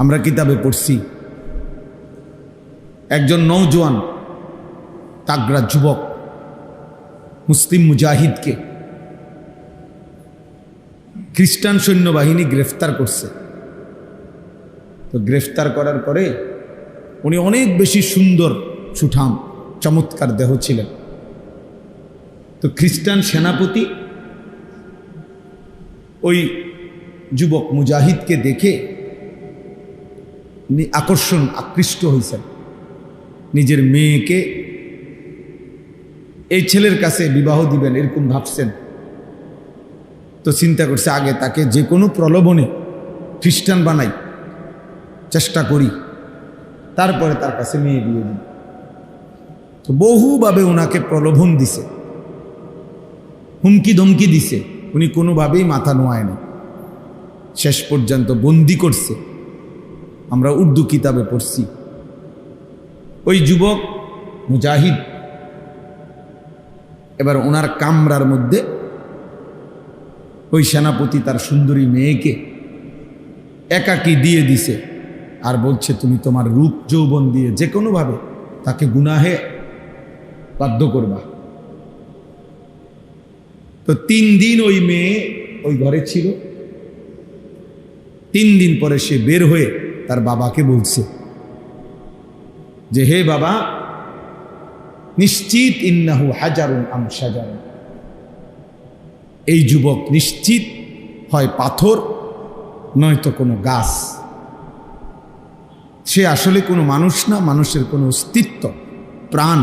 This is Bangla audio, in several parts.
আমরা কিতাবে পড়ছি একজন নওজোয়ান তাগড়া যুবক মুসলিম মুজাহিদকে খ্রিস্টান সৈন্যবাহিনী গ্রেফতার করছে। তো গ্রেফতার করার পরে উনি অনেক বেশি সুন্দর সুঠাম চমৎকার দেহ ছিলেন। তো খ্রিস্টান সেনাপতি ওই যুবক মুজাহিদকে দেখে আকৃষ্ট হয়েছেন, নিজের মেয়েকে এই ছেলের কাছে বিবাহ দিবেন এরকম ভাবছেন। তো চিন্তা করছে আগে তাকে যে কোনো প্রলোভনে খ্রিস্টান বানাই, চেষ্টা করি, তারপরে তার কাছে মেয়ে বিয়ে দিই। তো বহুভাবে ওনাকে প্রলোভন দিছে, হুমকি ধমকি দিছে, উনি কোনোভাবেই মাথা নোয়ায় না। শেষ পর্যন্ত বন্দি করছে। আমরা উর্দু কিতাবে পড়ছি ওই যুবক মুজাহিদ এবার ওনার কামরার মধ্যে ওই সেনাপতি তার সুন্দরী মেয়েকে একাকী দিয়ে দিছে আর বলছে তুমি তোমার রূপ যৌবন দিয়ে যে কোনোভাবে তাকে গুনাহে বাধ্য করবা। তো 3 দিন ওই মেয়ে ওই ঘরে ছিল। 3 দিন পরে সে বের হয়ে তার বাবাকে বলছে যে হে বাবা, নিশ্চিত ইন্নাহু হাজারুন আম শাজারুন, এই যুবক নিশ্চিত হয় পাথর নয়তো কোনো গাছ। সে আসলে কোনো মানুষ না, মানুষের কোনো অস্তিত্ব, প্রাণ,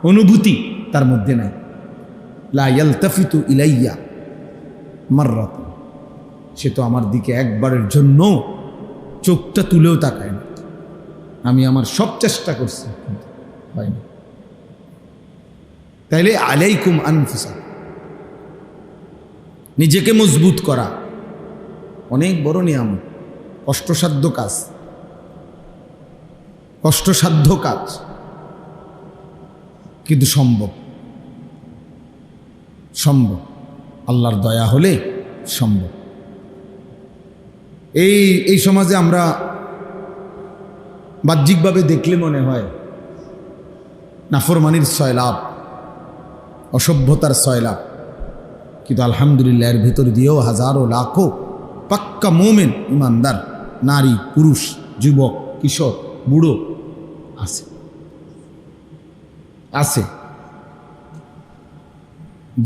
অনুভূতি তার মধ্যে নাই। লা ইয়ালতাফিতু ইলাইয়া মাররাতান, সে তো আমার দিকে একবারের জন্য চোখটা তুলেও তাকায় না। আমি আমার সব চেষ্টা করছি কিন্তু হয়নি। তাইলে আলাইকুম আনফুসাকুম, নিজেকে মজবুত করা অনেক বড় নিয়ামত, কষ্টসাধ্য কাজ, কষ্টসাধ্য কাজ কিন্তু সম্ভব, সম্ভব আল্লাহর দয়া হলে সম্ভব। এই সমাজে আমরা বাহ্যিকভাবে দেখলে মনে হয় নাফরমানির সয়লাভ, অসভ্যতার সয়লাভ, কিন্তু আলহামদুলিল্লাহ এর ভিতর দিয়েও হাজারো লাখো পাক্কা মোমেন ইমানদার নারী, পুরুষ, যুবক, কিশোর, বুড়ো আছে আছে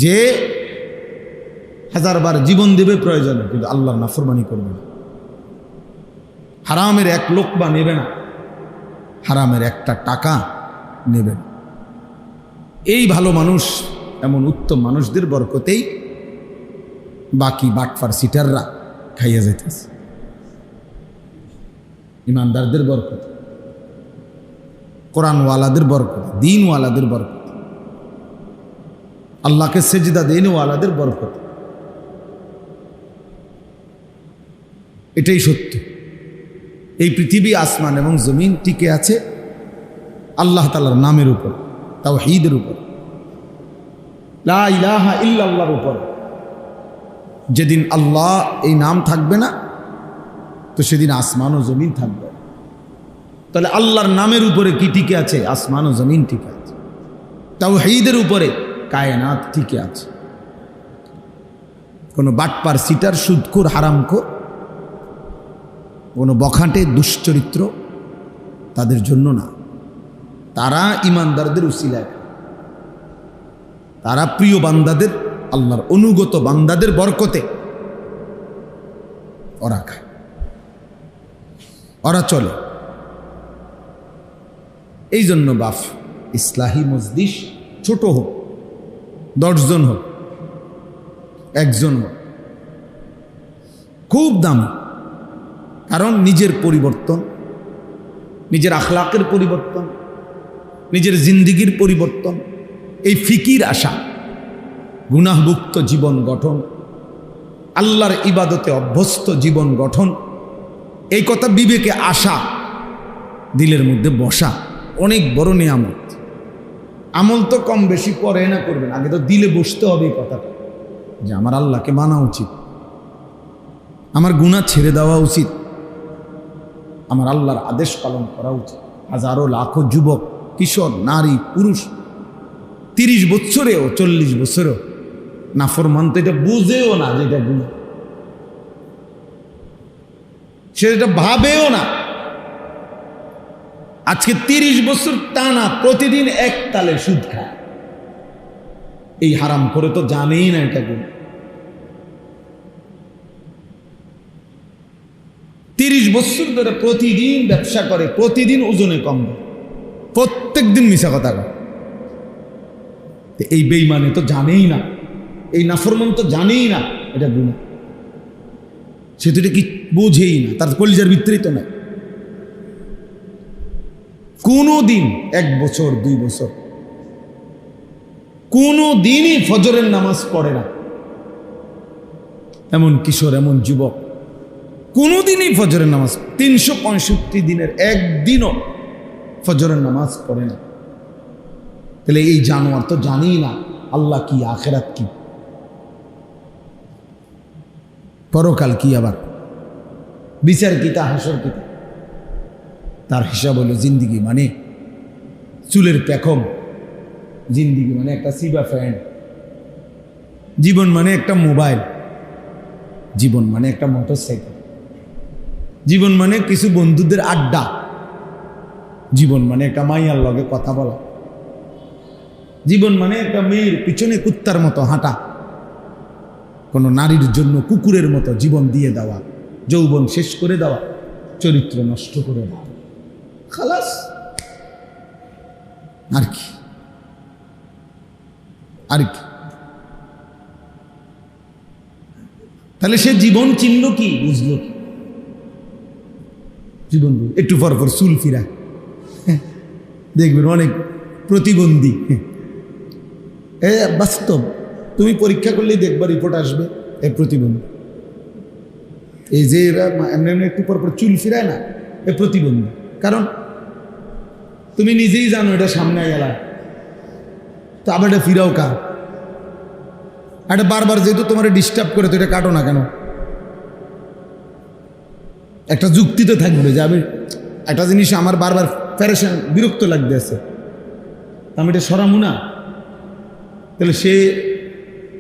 যে 1000 বার জীবন দেবে প্রয়োজনে, কিন্তু আল্লাহর নাফরমানি করবে না। হারামের 1 লোকমা নেবে না, হারামের 1টা টাকা নেবে না। এই ভালো মানুষ, এমন উত্তম মানুষদের বরকতেই বাকি বাটফার সিটাররা খাইয়া যাইতেছে। ইমানদারদের বরকত, কোরআনওয়ালাদের বরকত, দিনওয়ালাদের বরকত, আল্লাহকে সেজদা দেনওয়ালাদের বরকত। এটাই সত্য। এই পৃথিবী, আসমান এবং জমিন টিকে আছে আল্লাহ তাআলার নামের উপর, তাওহীদের উপর, লা ইলাহা ইল্লাল্লাহর উপর। যেদিন আল্লাহ এই নাম থাকবে না, তো সেদিন আসমান ও জমিন থাকবে। তাহলে আল্লাহর নামের উপরে কি টিকে আছে? আসমান ও জমিন টিকে আছে। তাওহীদের উপরে কায়নাত টিকে আছে। কোনো বাটপার, সিটার, সুদখোর, হারামখোর, কোনো বখাটে, দুশ্চরিত্র তাদের জন্য না। তারা ইমানদারদের উসিলায়, তারা প্রিয় বান্দাদের, আল্লাহর অনুগত বান্দাদের বরকতে ওরা খায়, ওরা চলে। এই জন্য বাফ ইসলাহি মজলিস ছোট হোক, 10 জন হোক, 1 জন হোক, খুব দামি। কারণ নিজের পরিবর্তন, নিজের আখলাকের পরিবর্তন, নিজের জিন্দিগির পরিবর্তন, এই ফিকির আসা, গুনাহমুক্ত জীবন গঠন, আল্লাহর ইবাদতে অভ্যস্ত জীবন গঠন, এই কথা বিবেকে আসা, দিলের মধ্যে বসা অনেক বড় নিয়ামত। আমল তো কম বেশি পরে না করবেন, আগে তো দিলে বসতে হবে এই কথাটা যে আমার আল্লাহকে মানা উচিত, আমার গুনাহ ছেড়ে দেওয়া উচিত, আমার আল্লাহর আদেশ পালন করা উচিত। হাজারো লাখো যুবক, কিশোর, নারী, পুরুষ 30 বছরেও 40 বছরেও নাফরমান তো এটা বুঝেও না যে এটা গুনাহ, সে এটা ভাবেও না। আজকে 30 বছর টানা প্রতিদিন এক তালে সুদ খায়, এই হারাম করে তো জানেই না এটা গুনাহ। 30 বছর ধরে প্রতিদিন ব্যবসা করে, প্রতিদিন ওজনে কম, প্রত্যেক দিন মিশা কথা কয়। এই বেঈমানে তো জানেই না, এই নাফরমান তো জানেই না এটা গুনাহ, সে তো এটা কি বোঝেই না, তার কলিজার ভিতরেই তো নাই। কোনো দিন 1 বছর 2 বছর কোনো দিনই ফজরের নামাজ পড়ে না, এমন কিশোর, এমন যুবক কোনোদিনই ফজরের নামাজ 365 দিনের একদিনও ফজরের নামাজ পড়ে না। তাহলে এই জানোয়ার তো জানেই না আল্লাহ কি, আখেরাত কি, পরকাল কি, আবার বিচার কি, তা হাসর কি। তার হিসাব হলো জিন্দিগি মানে চুলের পেখম, জিন্দিগি মানে একটা সিবা ফ্যান, জীবন মানে একটা মোবাইল, জীবন মানে একটা মোটরসাইকেল, জীবন মানে কিছু বন্ধুদের আড্ডা, জীবন মানে একটা মাইয়ার লগে কথা বলা, জীবন মানে একটা মেয়ের পিছনে কুত্তার মতো হাঁটা, কোনো নারীর জন্য কুকুরের মতো জীবন দিয়ে দেওয়া, যৌবন শেষ করে দেওয়া, চরিত্র নষ্ট করে দেওয়া, খালাস। আর কি, আর কি? তাহলে সে জীবন চিনল কি, বুঝলো কি? জীবন একটু পর পর চুল ফিরা, দেখবেন অনেক প্রতিবন্ধী, বাস্তব, তুমি পরীক্ষা করলেই দেখবা রিপোর্ট আসবে এ প্রতিবন্ধী। এই যে এরা এমনি এমনি একটু পর পর চুল ফিরায় না, এ প্রতিবন্ধী। কারণ তুমি নিজেই জানো এটা সামনে গেলা, তো আবার এটা ফিরাও কা, এটা বারবার যেহেতু তোমার ডিস্টার্ব করে, তো এটা কাটো না কেন? একটা যুক্তি তো থাকবে যে আমি একটা জিনিস আমার বারবার প্যারেশান, বিরক্ত লাগতে আছে, আমি এটা সরামু না। তাহলে সে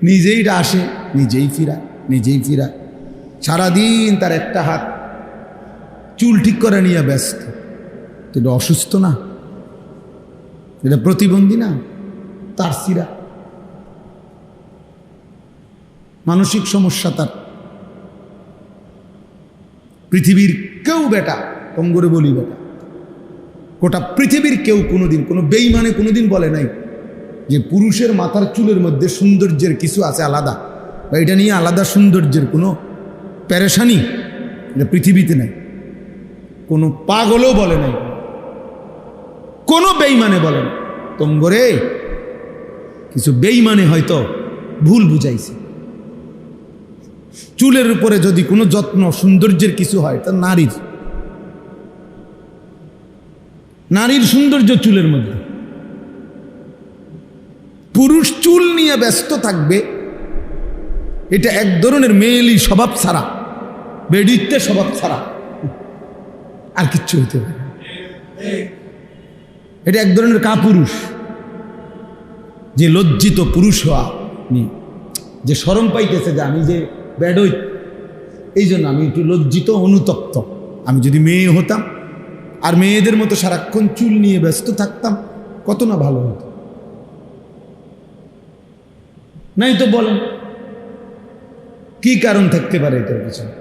নিজেই আসে, নিজেই ফিরা, নিজেই ফিরা, সারাদিন তার একটা হাত চুল ঠিক করে নিয়ে ব্যস্ত। এটা অসুস্থ না, এটা প্রতিবন্ধী না, তার সিরা মানসিক সমস্যা তার। পৃথিবীর কেউ বেটা, কম করে বলি বেটা, গোটা পৃথিবীর কেউ কোনোদিন, কোনো বেঈমানে কোনোদিন বলে নাই যে পুরুষের মাথার চুলের মধ্যে সৌন্দর্যের কিছু আছে আলাদা, বা এটা নিয়ে আলাদা সৌন্দর্যের কোনো প্যারেশানি এটা পৃথিবীতে নাই। কোনো পাগলও বলে নাই, কোনো বেঈমানে বলে না। তোমরে কিছু বেঈমানে হয়তো ভুল বুঝাইছে। চুলের উপরে যদি কোনো যত্ন, সৌন্দর্যের কিছু হয়, তা নারীর সৌন্দর্য চুলের মধ্যে। পুরুষ চুল নিয়ে ব্যস্ত থাকবে, এটা এক ধরনের মেয়েলি স্বভাব ছাড়া, বেডিত্বের স্বভাব ছাড়া আর কিচ্ছু হইতে পারে। এটা এক ধরনের কাপুরুষ, যে লজ্জিত পুরুষ হওয়া নিয়ে যে শরম পাইতেছে যে আমি যে বেডই, এই জন্য আমি একটু লজ্জিত, অনুতপ্ত। আমি যদি মেয়ে হতাম আর মেয়েদের মতো সারাক্ষণ চুল নিয়ে ব্যস্ত থাকতাম, কত না ভালো হতো। নাই তো বলেন কি কারণ থাকতে পারে এটার পিছনে?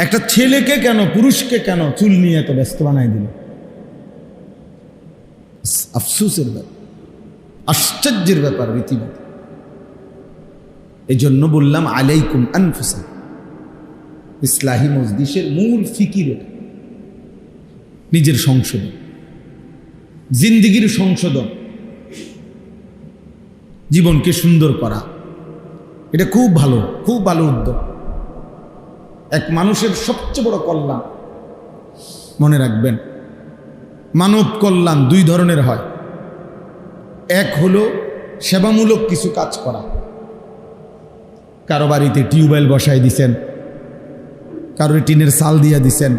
একটা ছেলেকে কেন, পুরুষকে কেন চুল নিয়ে এত ব্যস্ত বানাই দিল? আফসোসের ব্যাপার, আশ্চর্যের ব্যাপার রীতিমতো। এই জন্য বললাম আলাইকুম আনফুসাকুম। ইসলাহি মজলিসের মূল ফিকির এটা, নিজের সংশোধন, জিন্দিগির সংশোধন, জীবনকে সুন্দর করা। এটা খুব ভালো, খুব ভালো উদ্যোগ। এক মানুষের সবচেয়ে বড় কল্যাণ, মনে রাখবেন, মানব কল্যাণ 2 ধরনের হয়। এক হলো সেবামূলক কিছু কাজ করা। কারো বাড়িতে টিউবওয়েল বসায় দিছেন, কারো টিনের চাল দিয়া দিছেন,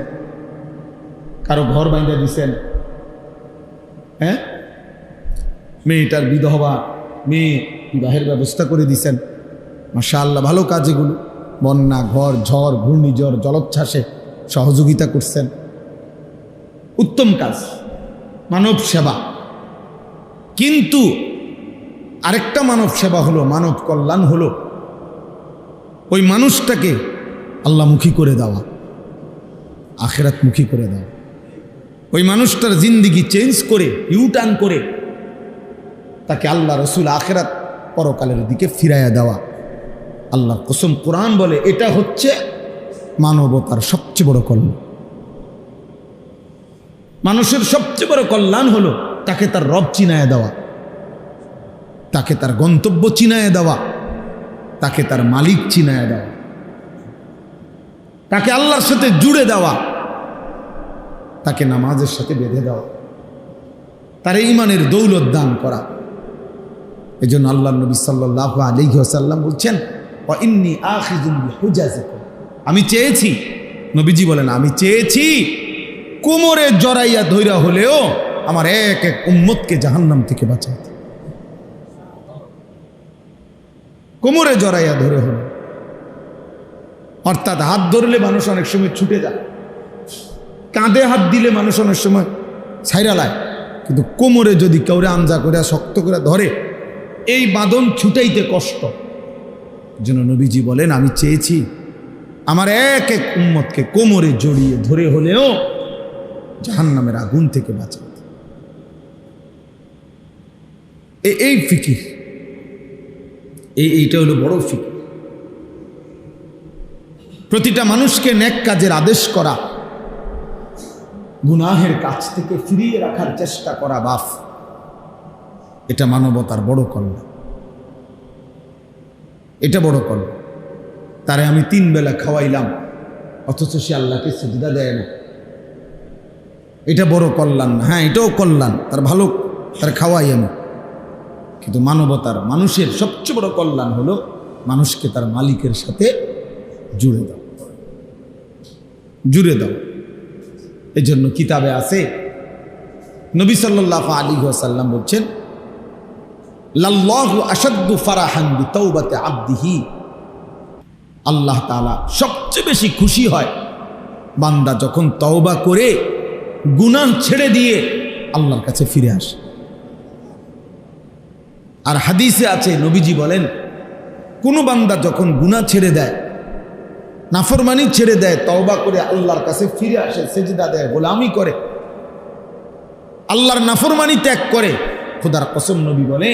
কারো ঘর বাইন্দা দিছেন। হ্যাঁ, মেয়েটার বিধবা, মেয়ে বিবাহের ব্যবস্থা করে দিছেন। মাশাআল্লাহ, ভালো কাজ এগুলো। বন্যা, ঘর, ঝড়, ঘূর্ণিঝড়, জলোচ্ছ্বাসে সহযোগিতা করছেন, উত্তম কাজ, মানব সেবা। কিন্তু আরেকটা মানব সেবা হলো, মানব কল্যাণ হলো ওই মানুষটাকে আল্লাহমুখী করে দেওয়া, আখিরাতমুখী করে দেওয়া। ওই মানুষটার জিন্দিগি চেঞ্জ করে, ইউটার্ন করে তাকে আল্লাহ রসুল আখিরাত পরকালের দিকে ফিরাইয়া দেওয়া। আল্লাহর কসম, কোরআন বলে এটা হচ্ছে মানবতার সবচেয়ে বড় কল্যাণ। মানুষের সবচেয়ে বড় কল্যাণ হলো তাকে তার রব চিনায়া দেওয়া, তাকে তার গন্তব্য চিনায়া দেওয়া, তাকে তার মালিক চিনায়া দেওয়া, তাকে আল্লাহর সাথে জুড়ে দেওয়া, তাকে নামাজের সাথে বেঁধে দেওয়া, তার ইমানের দৌলত দান করা। এই জন্য আল্লাহ নবী সাল্লাল্লাহু আলাইহি ওয়াসাল্লাম বলছেন, ওয়া ইন্নী আখিযুন বিহুজাজিকুম, আমি চেয়েছি, নবীজি বলেন আমি চেয়েছি কোমরে জড়াইয়া ধইরা হলেও আমার এক এক উম্মতকে জাহান্নাম থেকে বাঁচাইতে। কোমরে জড়াইয়া ধরে হলো, অর্থাৎ হাত ধরলে মানুষ অনেক সময় ছুটে যায়, কাঁধে হাত দিলে মানুষ অনেক সময় ছাইরা লায়, কিন্তু কোমরে যদি কাউরে আমজা করে শক্ত করে ধরে, এই বাঁধন ছুটাইতে কষ্ট। যেন নবীজি বলেন আমি চেয়েছি আমার এক এক উম্মতকে কোমরে জড়িয়ে ধরে হলেও জাহান্নামের আগুন থেকে বাঁচাতে। এই ফিকির, এইটা হলো বড় ফিকির। প্রতিটা মানুষকে নেক কাজের আদেশ করা, গুনাহের কাছ থেকে ফিরিয়ে রাখার চেষ্টা করা, বাফ, এটা মানবতার বড় কল্যাণ, এটা বড় কল্যাণ। তারে আমি 3 বেলা খাওয়াইলাম, অথচ সে আল্লাহকে সিজদা দেয় না, এটা বড় কল্যাণ না? হ্যাঁ, এটাও কল্যাণ, তার ভালো, তার খাওয়াই আমি। কিন্তু মানবতার, মানুষের সবচেয়ে বড় কল্যাণ হলো মানুষকে তার মালিকের সাথে জুড়ে দাও, জুড়ে দাও। এই জন্য কিতাবে আছে, নবী সাল্লাল্লাহু আলাইহি ওয়াসাল্লাম বলছেন, লাল্লাহু আশাদ্দু ফারাহান বিতাওবাতি আবদিহি, আল্লাহ তাআলা সবচেয়ে বেশি খুশি হয় বান্দা যখন তওবা করে গুনাহ ছেড়ে দিয়ে আল্লাহর কাছে ফিরে আসে। আর হাদিসে আছে, নবীজি বলেন, কোন বান্দা যখন গুনাহ ছেড়ে দেয়, নাফরমানি ছেড়ে দেয়, তওবা করে আল্লাহর কাছে ফিরে আসে, সেজদা দেয়, গোলামি করে, আল্লাহর নাফরমানি ত্যাগ করে, খোদার কসম নবী বলে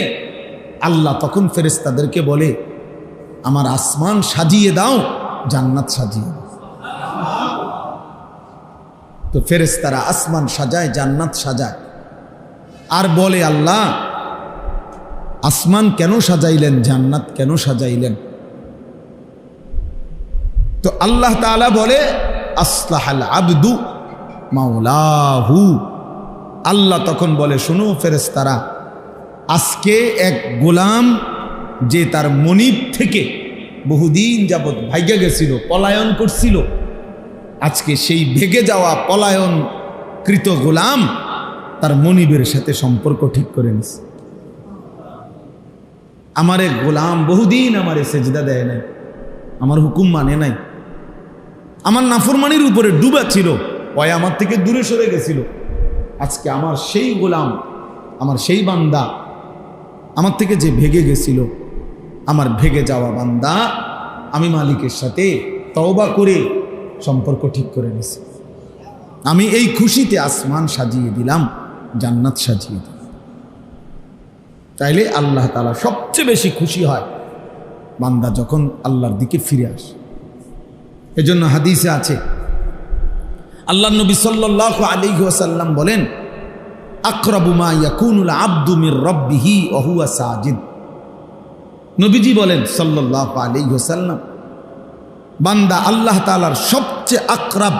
আল্লাহ তখন ফেরেশতাদেরকে বলে, আমার আসমান সাজিয়ে দাও, জান্নাত সাজিয়ে দাও। তো ফেরেশতারা আসমান সাজায়, জান্নাত সাজায়, আর বলে আল্লাহ আসমান কেন সাজাইলেন, জান্নাত কেন সাজাইলেন? তো আল্লাহ তাআলা বলে, আসলাহাল আবদু মাওলাহু, আল্লাহ তখন বলে, শোনো ফেরেশতারা, আজকে এক গোলাম যে তার মনিব থেকে বহুদিন যাবৎ ভাইগা গেছিল, পলায়ন করছিল, আজকে সেই ভেগে যাওয়া পলায়নকৃত গোলাম তার মনিবের সাথে সম্পর্ক ঠিক করে নিছে। আমার এক গোলাম বহুদিন আমারে সেজদা দেয় নাই, আমার হুকুম মানে নাই, আমার নাফরমানির উপরে ডুবা ছিল, ওই আমার থেকে দূরে সরে গেছিল। আজকে আমার সেই গোলাম, আমার সেই বান্দা, আমার থেকে যে ভেগে গেছিল, আমার ভেগে যাওয়া বান্দা আমি মালিকের সাথে তওবা করে সম্পর্ক ঠিক করে নিছি। আমি এই খুশিতে আসমান সাজিয়ে দিলাম, জান্নাত সাজিয়ে দিলাম। তাইলে আল্লাহ তাআলা সবচেয়ে বেশি খুশি হয় বান্দা যখন আল্লাহর দিকে ফিরে আসে। এজন্য হাদিসে আছে, আল্লাহর নবী সাল্লাল্লাহু আলাইহি ওয়াসাল্লাম বলেন, আকরাবু মা ইয়াকুনুল আবদু মির রাব্বিহি ওয়া হুয়া সাজিদ। নবীজি বলেন সাল্লাল্লাহু আলাইহি ওয়াসাল্লাম, বান্দা আল্লাহ তাআলার সবচেয়ে আকরাব,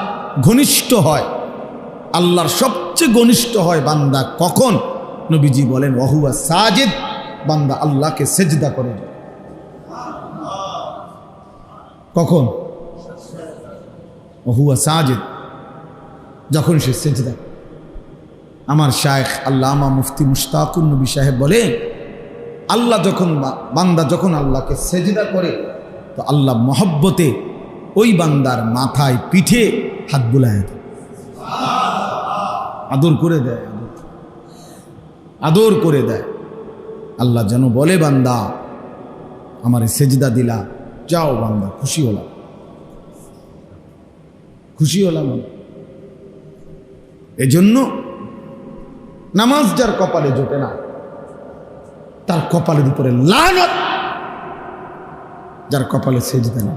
ঘনিষ্ঠ হয়, আল্লাহর সবচেয়ে ঘনিষ্ঠ হয় বান্দা কখন? নবীজি বলেন ওয়া হুয়া সাজিদ, বান্দা আল্লাহকে সেজদা করে। কখন? হুয়া সাজিদ, যখন সে সেজদা। আমার শায়েখ আল্লামা মুফতি মুশতাকুন নবী সাহেব বলে, আল্লাহ যখন বান্দা যখন আল্লাহকে সেজদা করে তো আল্লাহ মহব্বতে ওই বান্দার মাথায় পিঠে হাত বুলায় দেয়, আদর করে দেয়, আদর করে দেয়। আল্লাহ যেন বলে, বান্দা আমারে সেজদা দিলা, যাও বান্দা, খুশি হলাম, খুশি হলাম। এজন্য নামাজ যার কপালে জোটে না তার কপালের উপরে লানত, যার কপালে সেজদা না।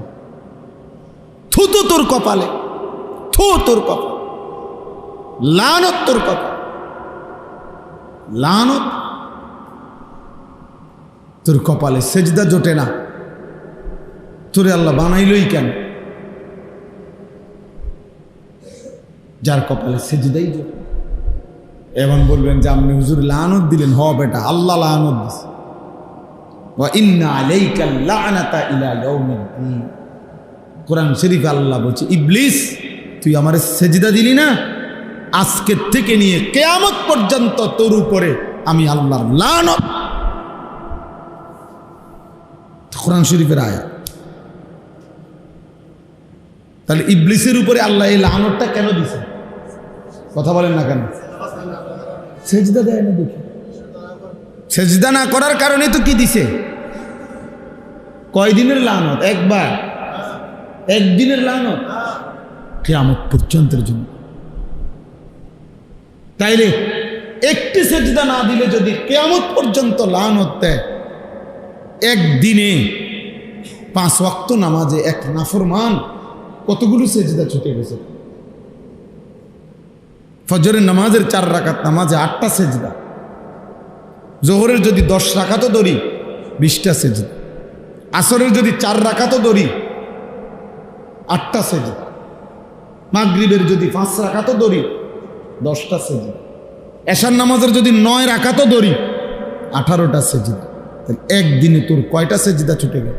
থু তো তোর কপালে, থু তোর কপাল, লানত তোর কপাল, লানত তোর কপালে সেজদা জোটে না। তোরে আল্লাহ বানাইলই কেন? যার কপালে সেজদাই জোটে। এবং বলবেন যে আপনি হুজুর লানত দিলেন। হ বেটা, আল্লাহ লানত দিছে। ওয়া ইন্না আলাইকাল লা'নাতা ইলা ইয়াউমিদ্দিন। কোরআন শরীফে আল্লাহ বলছে, ইবলিস তুই আমারে সেজদা দিলি না, আজকের থেকে নিয়ে কিয়ামত পর্যন্ত তোর উপরে আমি আল্লাহর লানত। কোরআন শরীফের আয়াত। তাহলে ইবলিসের উপরে আল্লাহ এই লানতটা কেন দিছে? কথা বলেন না কেন? সেজদা দেয় না দেখি। সেজদা না করার কারণে তো কি দিছে? কয়দিনের লানত? একবার, একদিনের লানত, কিয়ামত পর্যন্তের জন্য। তাইলে একটি সেজদা না দিলে যদি কিয়ামত পর্যন্ত লানত দেয়, একদিনে 5 ওয়াক্ত নামাজে এক নাফরমান কতগুলো সেজদা ছুটে গেছে। ফজরের নামাজের 4 রাকাত নামাজে 8টা সেজদা, জোহরের যদি 10 রাকাতও ধরি 20টা সেজদা, আসরের যদি 4 রাকাতও ধরি 8টা সেজদা, মাগরিবের যদি 5 রাকাতও ধরি 10টা সেজদা, এশার নামাজের যদি 9 রাকাতও ধরি 18টা সেজদা। একদিনে তোর কয়টা সেজদা ছুটে গেল?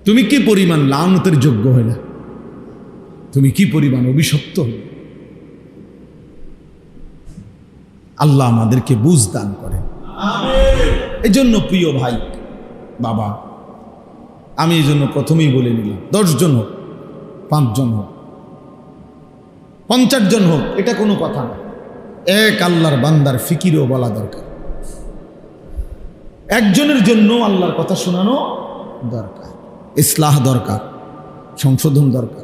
তুমি কি পরিমাণ লানতের যোগ্য হইলে, তুমি কি পরিমাণ অভিশপ্ত হইলে। আল্লাহ আমাদেরকে বুঝ দান করে। এই জন্য প্রিয় ভাই বাবা, আমি এই জন্য প্রথমেই বলে নিলাম, 10 জন হোক, 5 জন হোক, 50 জন হোক, এটা কোনো কথা না। এক আল্লাহর বান্দার ফিকিরও বলা দরকার। একজনের জন্য আল্লাহর কথা শোনানো দরকার, ইসলাহ দরকার, সংশোধন দরকার।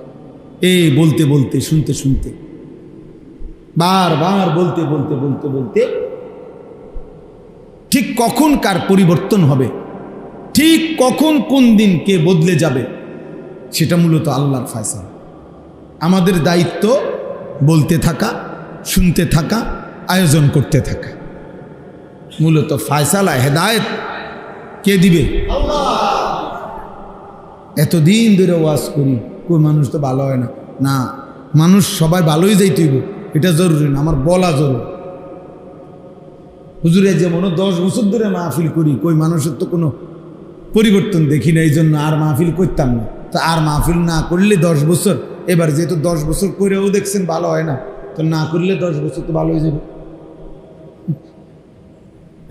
এই বলতে বলতে, শুনতে শুনতে, বারবার বলতে বলতে বলতে বলতে ঠিক কখন কার পরিবর্তন হবে, ঠিক কখন কোন দিন কে বদলে যাবে, সেটা মূলত আল্লাহর ফয়সালা। আমাদের দায়িত্ব বলতে থাকা, শুনতে থাকা, আয়োজন করতে থাকা। মূলত ফয়সালা, হেদায়েত কে দিবে? এতদিন ধরে ওয়াজ করি, কোন মানুষ তো ভালো হয় না। না, মানুষ সবাই ভালোই যাইতেইব, এটা জরুরি না, আমার বলা জরুরি। হুজুরে যেমন 10 বছর ধরে মাহফিল করি, কই মানুষের তো কোনো পরিবর্তন দেখি না, এই জন্য আর মাহফিল করতাম না। তো আর মাহফিল না করলে 10 বছর, এবার যেহেতু 10 বছর করেও দেখছেন ভালো হয় না, তো না করলে 10 বছর তো ভালো হয়ে যাবে।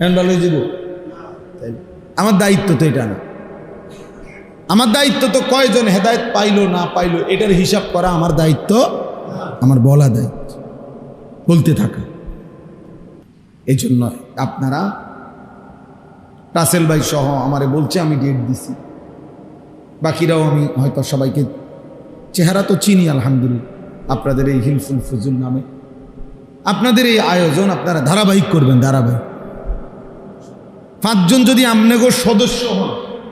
এখন ভালো হয়ে যাব? আমার দায়িত্ব তো এটা না। আমার দায়িত্ব তো কয়জন হেদায়েত পাইলো না পাইলো এটার হিসাব করা আমার দায়িত্ব, আমার বলা দায়িত্ব, বলতে থাকা। এই জন্য আপনারা, রাসেল ভাই সহ আমারে বলছে, আমি ডেট দিছি, বাকিরাও আমি হয়তো সবাইকে চেহারা তো চিনি আলহামদুলিল্লাহ। আপনাদের এই হিলফুল ফুজুল নামে আপনাদের এই আয়োজন আপনারা ধারাবাহিক করবেন, ধারাবাহিক। 5 জন যদি আপনাগো সদস্য হন,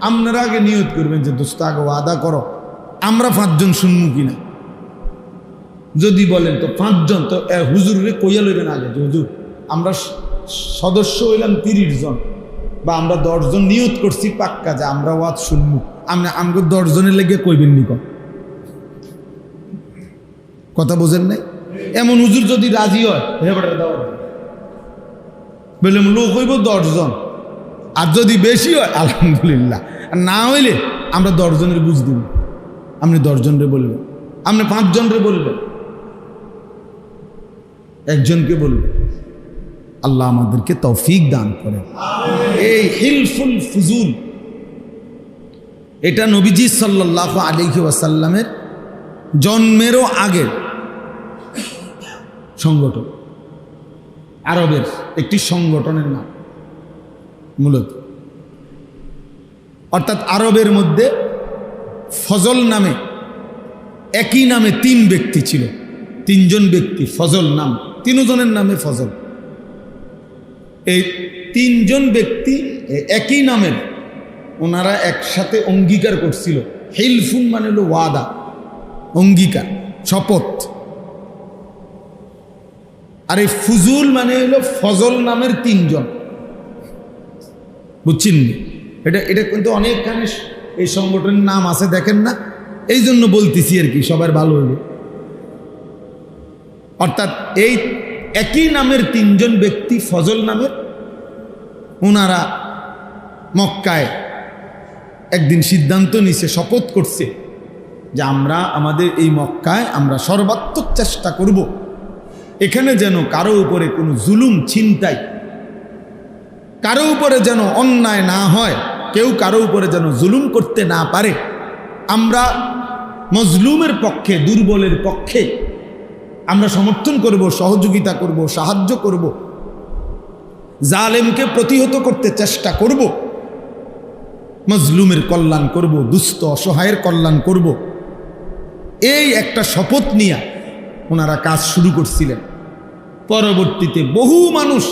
আপনারা আগে নিয়ত করবেন যে দোস্ত আগে ওয়াদা করো আমরা 5 জন শুনবো কিনা। যদি বলেন তো 5 জন, তো হুজুরে কইয়া লইবেন আগে যে হুজুর আমরা সদস্য হইলাম 30 জন, বা আমরা 10 জন নিয়ত করছি পাক্কা যে আমরা ওয়াজ শুনবো, আমাকে 10 জনের লেগে কইবেন নি। কথা বোঝেন নাই? এমন হুজুর যদি রাজি হয়, বললে লোক হইব 10 জন, আর যদি বেশি হয় আলহামদুলিল্লাহ, আর না হইলে আমরা 10 জনের বুঝ দিব। আপনি 10 জনরে বলবেন, আপনি 5 জনরে বলবেন, একজনকে বলবেন। আল্লাহ আমাদেরকে তৌফিক দান করেন। এই হিলফুল ফুজুল এটা নবীজি সাল্লাল্লাহু আলাইহি ওয়াসাল্লামের জন্মেরও আগের সংগঠন, আরবের একটি সংগঠনের নাম মূলত। অর্থাৎ আরবের মধ্যে ফজল নামে, একই নামে 3 ব্যক্তি ছিল, 3 জন ব্যক্তি ফজল নাম, 3 জনের নামে ফজল। এই 3 জন ব্যক্তি একই নামের, ওনারা একসাথে অঙ্গীকার করছিল। হিলফুন মানে হলো ওয়াদা, অঙ্গীকার, শপথ। আর এই ফুজুল মানে হলো ফজল নামের 3 জন, বুঝছেন? এটা কিন্তু অনেকখানি এই সংগঠনের নাম আছে, দেখেন না, এই জন্য বলতেছি আর কি, সবার ভালো হইবে। অর্থাৎ এই একই নামের 3 জন ব্যক্তি ফজল নামের, ওনারা মক্কায় একদিন সিদ্ধান্ত নিছে, শপথ করছে যে আমরা আমাদের এই মক্কায় আমরা সর্বাত্মক চেষ্টা করব এখানে যেন কারো উপরে কোনো জুলুম, ছিনতাই, কারো উপরে যেন অন্যায় না হয়, কেউ কারো উপরে যেন জুলুম করতে না পারে। আমরা মজলুমের পক্ষে, দুর্বলের পক্ষে আমরা সমর্থন করব, সহযোগিতা করব, সাহায্য করব, জালেমকে প্রতিহত করতে চেষ্টা করব, মজলুমের কল্যাণ করব, দুস্থ অসহায়ের কল্যাণ করব। এই একটা শপথ নিয়ে ওনারা কাজ শুরু করছিলেন। পরবর্তীতে বহু মানুষ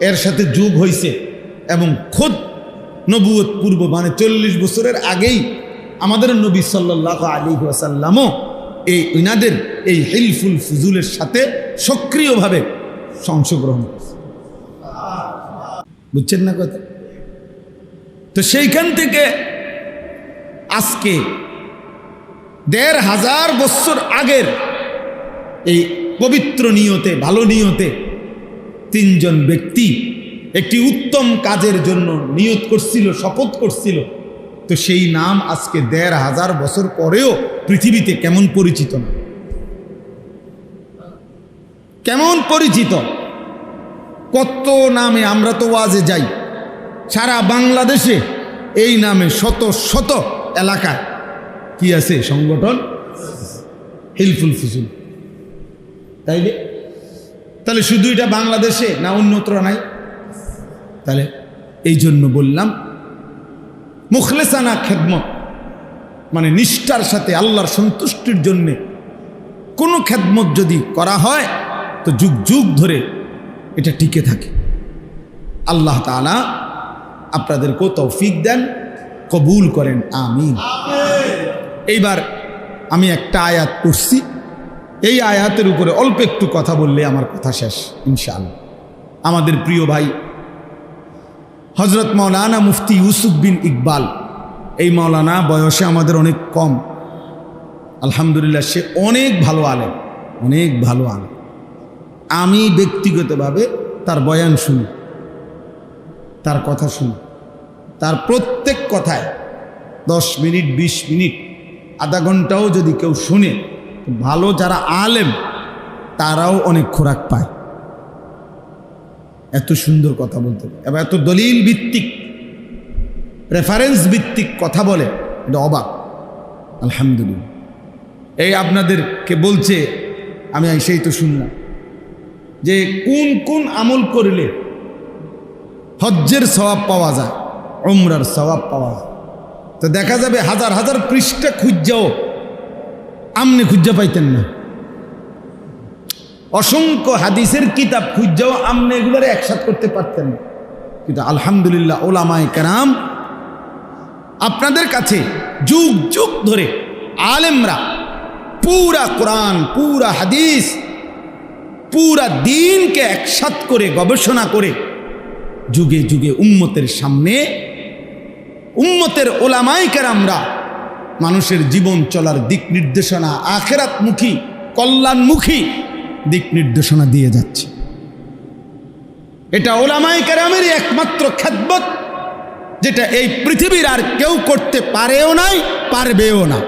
এর সাথে যোগ হয়েছে এবং খোদ নবুয়ত পূর্ব মানে 40 বছরের আগেই আমাদের নবী সাল্লাল্লাহু আলাইহি ওয়াসাল্লামও এই ইনাদের এই হিলফুল ফুজুলের সাথে সক্রিয়ভাবে অংশগ্রহণ করছে। বুঝছেন না কথা? তো সেইখান থেকে আজকে 1500 বছর আগের এই পবিত্র নিয়তে, ভালো নিয়তে 3 জন ব্যক্তি একটি উত্তম কাজের জন্য নিয়ত করছিল, শপথ করছিল। তো সেই নাম আজকে 1500 বছর পরেও পৃথিবীতে কেমন পরিচিত না, কেমন পরিচিত, কত নামে আমরা তো ওয়াজে যাই, সারা বাংলাদেশে এই নামে শত শত এলাকায় কি আছে সংগঠন, হিলফুল ফুজুল। তাহলে শুধু এটা বাংলাদেশে না অন্যত্র নাই? তাহলে এই জন্য বললাম মুখলেসানা খেদমত মানে নিষ্ঠার সাথে আল্লাহর সন্তুষ্টির জন্য কোনো খেদমত যদি করা হয় তো যুগ যুগ ধরে এটা টিকে থাকে। আল্লাহ তাআলা আপনাদেরকেও তৌফিক দেন, কবুল করেন, আমিন। এইবার আমি একটা আয়াত পড়ছি, এই আয়াতের উপরে অল্প একটু কথা বললে আমার কথা শেষ ইনশাআল্লাহ। আমাদের প্রিয় ভাই হযরত মাওলানা মুফতি ইউসুফ বিন ইকবাল, এই মাওলানা বয়সে আমাদের অনেক কম, আলহামদুলিল্লাহ সে অনেক ভালো আলেম, অনেক ভালো আলেম। আমি ব্যক্তিগতভাবে তার বয়ান শুনি, তার কথা শুনি, তার প্রত্যেক কথায় 10 মিনিট 20 মিনিট আধা ঘন্টাও যদি কেউ শুনে, ভালো যারা আলেম তারাও অনেক খোরাক পায়। এত সুন্দর কথা বলতে পারে এবং এত দলিল ভিত্তিক, রেফারেন্স ভিত্তিক কথা বলে, এটা অবাক। আলহামদুলিল্লাহ। এই আপনাদেরকে বলছে, আমি সেই তো শুনলাম যে কোন কোন আমল করলে হজ্জের সওয়াব পাওয়া যায়, উমরার সওয়াব পাওয়া যায়। তো দেখা যাবে হাজার হাজার পৃষ্ঠা খুঁজাও আমনে খুঁজা পাইতেন না, অসংখ্য হাদিসের কিতাব খুঁজাও আমনে এগুলোর একসাথ করতে পারতেন না। কিন্তু আলহামদুলিল্লাহ ওলামায়ে কেরাম আপনাদের কাছে যুগ যুগ ধরে আলেমরা পুরা কোরআন, পুরা হাদিস, পুরা দ্বীনকে একসাথ করে গবেষণা করে যুগে যুগে উম্মতের সামনে, উম্মতের ওলামায়ে কেরামরা মানুষের জীবন চলার দিক নির্দেশনা, আখিরাতমুখী, কল্যাণমুখী দিক নির্দেশনা দিয়ে যাচ্ছে। এটা ওলামায়ে কেরামেরই একমাত্র খেদমত, যেটা এই পৃথিবীর আর কেউ করতে পারেও নাই, পারবেও না।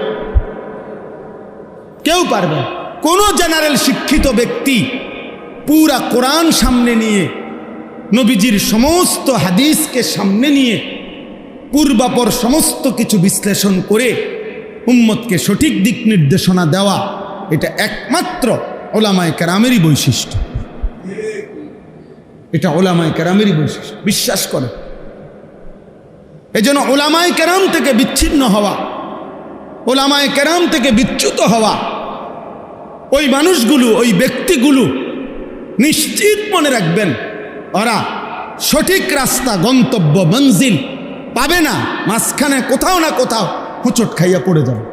কেউ পারবে না। কোনো জেনারেল শিক্ষিত ব্যক্তি পুরা কোরআন সামনে নিয়ে, নবীজির সমস্ত হাদিসকে সামনে নিয়ে, পূর্বাপর সমস্ত কিছু বিশ্লেষণ করে উম্মতকে সঠিক দিক নির্দেশনা দেওয়া, এটা একমাত্র ওলামায়ে কেরামেরই বৈশিষ্ট্য। এটা ওলামায়ে কেরামেরই বৈশিষ্ট্য, বিশ্বাস করে। এজন্য ওলামায়ে কেরাম থেকে বিচ্ছিন্ন হওয়া, ওলামায়ে কেরাম থেকে বিচ্যুত হওয়া, ওই মানুষগুলো, ওই ব্যক্তিগুলো নিশ্চিত মনে রাখবেন, ওরা সঠিক রাস্তা, গন্তব্য, মঞ্জিল পাবে না, মাঝখানে কোথাও না কোথাও হোঁচট খাইয়া পড়ে যাবে।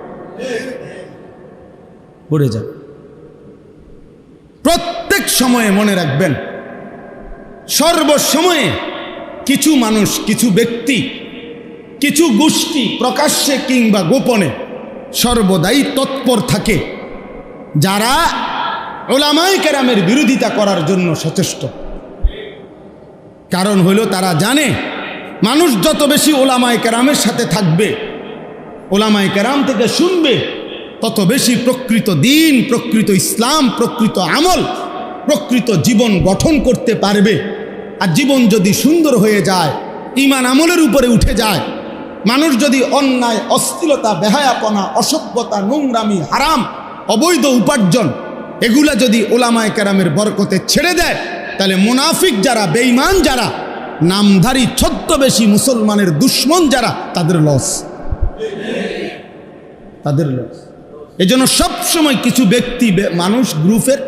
প্রত্যেক সময়ে মনে রাখবেন, সর্বসময়ে কিছু মানুষ, কিছু ব্যক্তি, কিছু গোষ্ঠী প্রকাশ্যে কিংবা গোপনে সর্বদাই তৎপর থাকে, যারা উলামায়ে কেরামের বিরোধিতা করার জন্য সচেষ্ট। কারণ হইল তারা জানে মানুষ যত বেশি উলামায়ে কেরামের সাথে থাকবে, উলামায়ে কেরাম থেকে শুনবে, তত বেশি প্রকৃত দিন, প্রকৃত ইসলাম, প্রকৃত আমল, প্রকৃত জীবন গঠন করতে পারবে। আর জীবন যদি সুন্দর হয়ে যায়, ঈমান আমলের উপরে উঠে যায়, মানুষ যদি অন্যায়, অশ্লীলতা, বেহায়াপনা, অসভ্যতা, নোংরামি, হারাম, অবৈধ উপার্জন এগুলা যদি উলামায়ে কেরামের বরকতে ছেড়ে দেয়, তাহলে মুনাফিক যারা, বেঈমান যারা, নামধারী ছদ্মবেশী মুসলমানের দুশ্মন যারা, তাদের লস। এজন্য সবসময় কিছু ব্যক্তি, মানুষ, গ্রুপের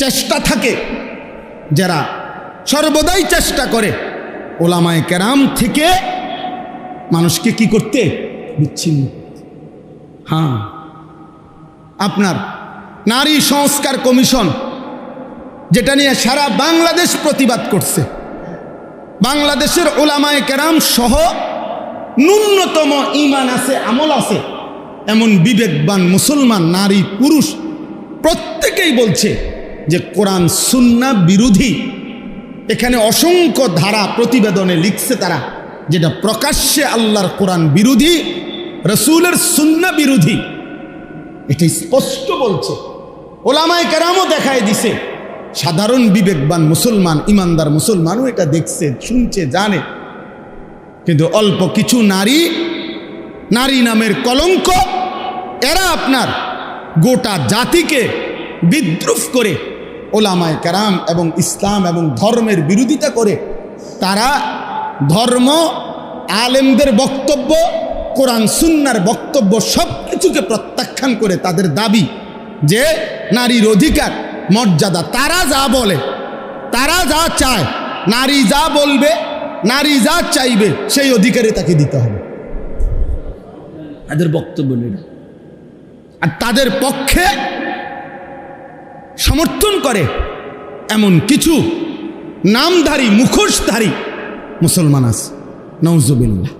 চেষ্টা থাকে, যারা সর্বদাই চেষ্টা করে উলামায়ে কেরাম থেকে মানুষকে কি করতে, বিচ্ছিন্ন। হ্যাঁ, আপনার নারী সংস্কার কমিশন, যেটা নিয়ে সারা বাংলাদেশ প্রতিবাদ করছে, বাংলাদেশের উলামায়ে কেরাম সহ ন্যূনতম ঈমান আছে, আমল আছে এমন বিবেকবান মুসলমান নারী, পুরুষ প্রত্যেকেই বলছে যে কোরআন সুন্নাহ বিরোধী। এখানে অসংখ্য ধারা প্রতিবেদনে লিখছে তারা, যেটা প্রকাশ্যে আল্লাহর কোরআন বিরোধী, রসুলের সুন্নাহ বিরোধী, এটা স্পষ্ট বলছে। উলামায়ে কেরামও দেখায় দিছে, সাধারণ বিবেকবান মুসলমান, ইমানদার মুসলমানও এটা দেখছে, শুনছে, জানে। কিন্তু অল্প কিছু নারী, নারী নামের কলঙ্ক, এরা আপনার গোটা জাতিকে বিদ্রুপ করে উলামায়ে কেরাম এবং ইসলাম এবং ধর্মের বিরোধিতা করে। তারা ধর্ম, আলেমদের বক্তব্য, কোরআন সুন্নাহর বক্তব্য সব কিছুকে প্রত্যাখ্যান করে তাদের দাবি যে নারীর অধিকার, মর্যাদা, তারা যা বলে, তারা যা চায়, নারী যা বলবে, নারী যা চাইবে, সেই অধিকারে তাকে দিতে হবে। তাদের বক্তব্য নেই। আর তাদের পক্ষে সমর্থন করে এমন কিছু নামধারী, মুখোশধারী মুসলমান আছে, নাউজুবিল্লাহ।